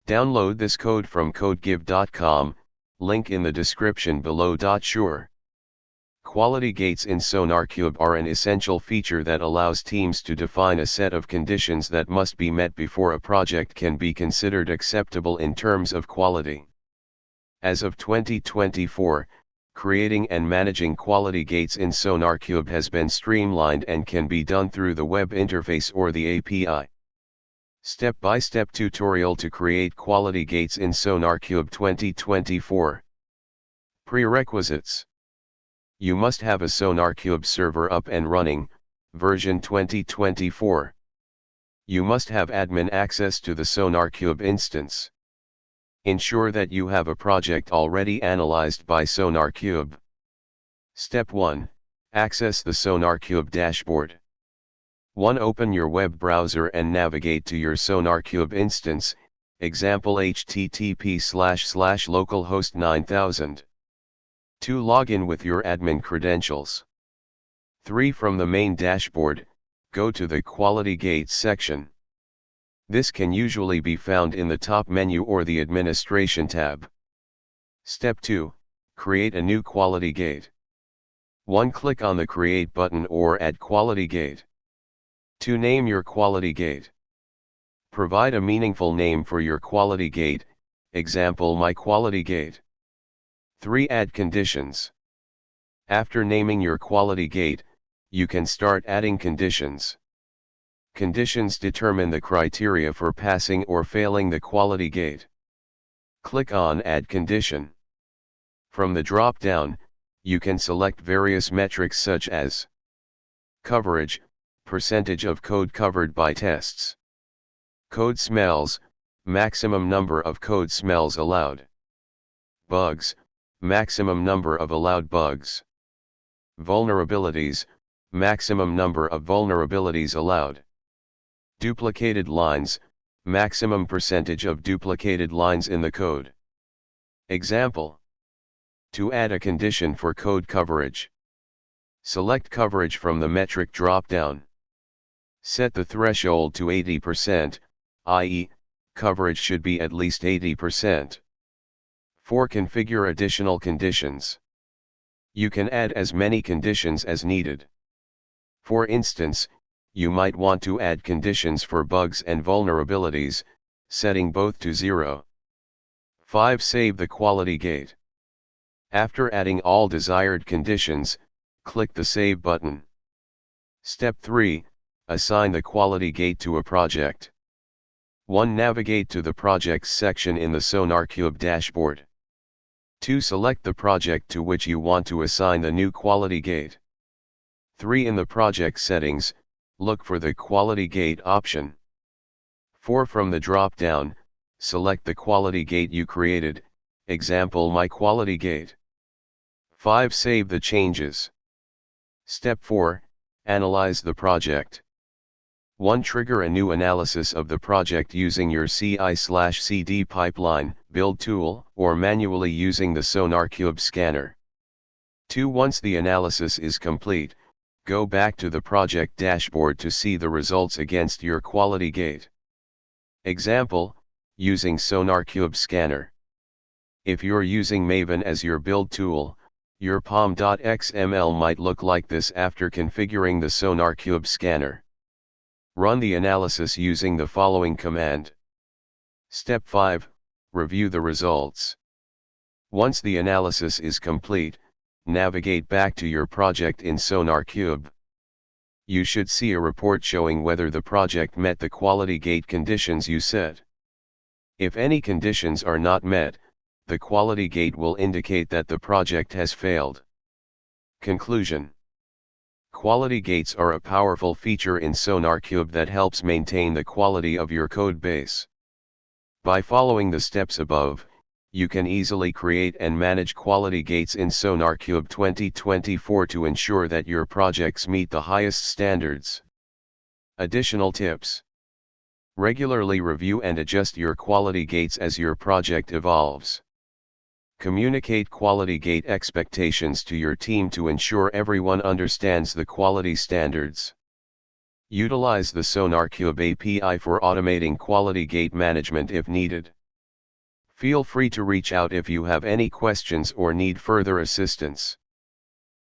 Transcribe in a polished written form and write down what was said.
Download this code from codegive.com, link in the description below. Sure. Quality gates in SonarQube are an essential feature that allows teams to define a set of conditions that must be met before a project can be considered acceptable in terms of quality. As of 2024, creating and managing quality gates in SonarQube has been streamlined and can be done through the web interface or the API. Step-by-step tutorial to create quality gates in SonarQube 2024. Prerequisites. You must have a SonarQube server up and running, version 2024. You must have admin access to the SonarQube instance. Ensure that you have a project already analyzed by SonarQube. Step 1. Access the SonarQube dashboard. 1. Open your web browser and navigate to your SonarQube instance, example http://localhost 9000. 2. Log in with your admin credentials. 3. From the main dashboard, go to the Quality Gates section. This can usually be found in the top menu or the Administration tab. Step 2. Create a new quality gate. 1. Click on the Create button or Add Quality Gate. 2. Name your quality gate. Provide a meaningful name for your quality gate, example My Quality Gate. 3. Add conditions. After naming your quality gate, you can start adding conditions. Conditions determine the criteria for passing or failing the quality gate. Click on Add Condition. From the drop-down, you can select various metrics such as coverage, percentage of code covered by tests, code smells, maximum number of code smells allowed, bugs, maximum number of allowed bugs, vulnerabilities, maximum number of vulnerabilities allowed, duplicated lines, maximum percentage of duplicated lines in the code. Example: to add a condition for code coverage, select coverage from the metric drop-down. Set the threshold to 80%, i.e., coverage should be at least 80%. 4. Configure additional conditions. You can add as many conditions as needed. For instance, you might want to add conditions for bugs and vulnerabilities, setting both to 0. 5. Save the quality gate. After adding all desired conditions, click the Save button. Step 3. Assign the quality gate to a project. 1. Navigate to the Projects section in the SonarQube dashboard. 2. Select the project to which you want to assign the new quality gate. 3. In the project settings, look for the Quality Gate option. 4. From the drop-down, select the quality gate you created, example My Quality Gate. 5. Save the changes. Step 4. Analyze the project. 1. Trigger a new analysis of the project using your CI/CD pipeline, build tool, or manually using the SonarQube scanner. 2. Once the analysis is complete, go back to the project dashboard to see the results against your quality gate. Example: using SonarQube scanner. If you're using Maven as your build tool, your pom.xml might look like this after configuring the SonarQube scanner. Run the analysis using the following command. Step 5. Review the results. Once the analysis is complete, navigate back to your project in SonarQube. You should see a report showing whether the project met the quality gate conditions you set. If any conditions are not met, the quality gate will indicate that the project has failed. Conclusion: quality gates are a powerful feature in SonarQube that helps maintain the quality of your code base. By following the steps above, you can easily create and manage quality gates in SonarQube 2024 to ensure that your projects meet the highest standards. Additional tips: regularly review and adjust your quality gates as your project evolves. Communicate quality gate expectations to your team to ensure everyone understands the quality standards. Utilize the SonarQube API for automating quality gate management if needed. Feel free to reach out if you have any questions or need further assistance.